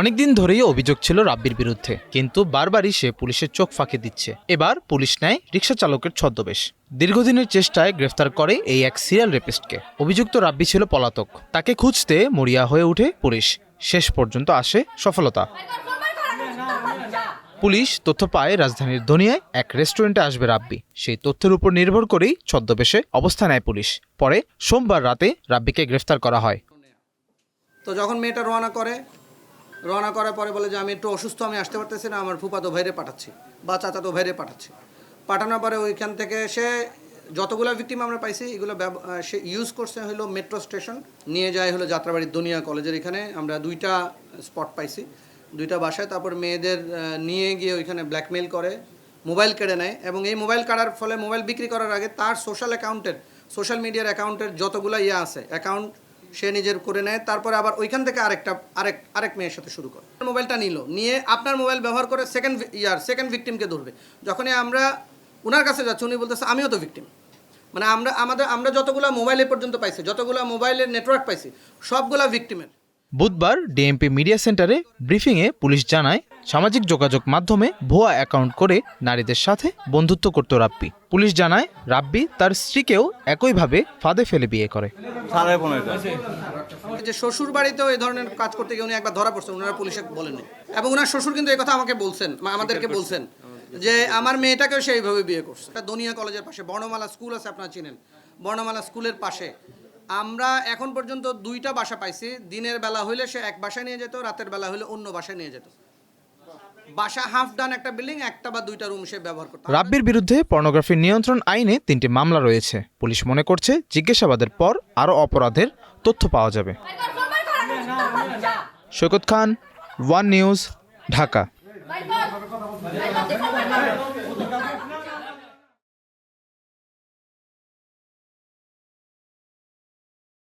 অনেকদিন ধরেই অভিযোগ ছিল রাব্বির বিরুদ্ধে, কিন্তু বারবারই সে পুলিশের চোখ ফাঁকি দিচ্ছে। এবার পুলিশ নেয় রিকশা চালকের ছদ্মবেশ। দীর্ঘদিনের চেষ্টায় গ্রেফতার করে এই এক সিরিয়াল রেপিস্টকে। অভিযুক্ত রাব্বি ছিল পলাতক, তাকে খুঁজতে মরিয়া হয়ে ওঠে পুলিশ। শেষ পর্যন্ত আসে সফলতা। পুলিশ তথ্য পায় রাজধানীর ধনিয়ায় এক রেস্টুরেন্টে আসবে রাব্বি। সেই তথ্যের উপর নির্ভর করেই ছদ্মবেশে অবস্থান নেয় পুলিশ। পরে সোমবার রাতে রাব্বিকে গ্রেফতার করা হয়। তো যখন মেয়েটা রওনা করার পরে বলে যে আমি একটু অসুস্থ, আমি আসতে পারতেছি না, আমার ফুফাতো ভাইরে পাঠাচ্ছি বা চাচাতো ভাইরে পাঠাচ্ছি। পাঠানোর পরে ওইখান থেকে সে যতগুলো ভিকটিম আমরা পাইছি এগুলো সে ইউজ করছে হলো মেট্রো স্টেশন, নিয়ে যায় হলো যাত্রাবাড়ির দুনিয়া কলেজের এখানে। আমরা 2টা স্পট পাইছি, 2টা বাসায়। তারপর মেয়েদের নিয়ে গিয়ে ওইখানে ব্ল্যাকমেল করে, মোবাইল কেড়ে নেয়। এবং এই মোবাইল কাটার ফলে মোবাইল বিক্রি করার আগে তার সোশ্যাল মিডিয়ার অ্যাকাউন্টের যতগুলো আছে অ্যাকাউন্ট সে নিজের করে নেয়। তারপরে আবার ওইখান থেকে আরেক মেয়ের সাথে শুরু করে। মোবাইলটা নিয়ে আপনার মোবাইল ব্যবহার করে সেকেন্ড ভিকটিমকে ধরবে। যখনই আমরা ওনার কাছে যাচ্ছি উনি বলতেছে আমিও তো ভিকটিম। মানে আমরা যতগুলো মোবাইল এ পর্যন্ত পাইছি, যতগুলো মোবাইলের নেটওয়ার্ক পাইছি, সবগুলা ভিকটিমের। বুধবার ডিএমপি মিডিয়া সেন্টারে ব্রিফিংয়ে পুলিশ জানায়, সামাজিক যোগাযোগ মাধ্যমে ভুয়া অ্যাকাউন্ট করে নারীদের সাথে বন্ধুত্ব করত রাব্বি। পুলিশ জানায় রাব্বি তার স্ত্রীকেও একইভাবে ফাঁদে ফেলে বিয়ে করে। যে শ্বশুর বাড়িতেও এই ধরনের কাজ করতে গিয়ে উনি একবার ধরা পড়ছেন, ওনারা পুলিশে বলেননি। এবং ওনার শ্বশুর কিন্তু এই কথা আমাদেরকে বলছেন যে আমার মেয়েটাকেও সে এইভাবে বিয়ে করছে। দুনিয়া কলেজের পাশে বর্ণমালা স্কুল আছে, আপনারা চিনেন, বর্ণমালা স্কুলের পাশে। আমরা এখন পর্যন্ত 2টা বাসা পাইছি। দিনের বেলা হইলে সে এক বাসায় নিয়ে যেত, রাতের বেলা হইলে অন্য বাসায় নিয়ে যেত। বাসা হাফ ডান একটা বিল্ডিং, 1টা বা 2টা রুম সে ব্যবহার করত। রাব্বির বিরুদ্ধে পর্নোগ্রাফি নিয়ন্ত্রণ আইনে 3টি মামলা রয়েছে। পুলিশ মনে করছে জিজ্ঞাসাবাদের পর আরও অপরাধের তথ্য পাওয়া যাবে। সৈকত খান, ওয়ান নিউজ, ঢাকা।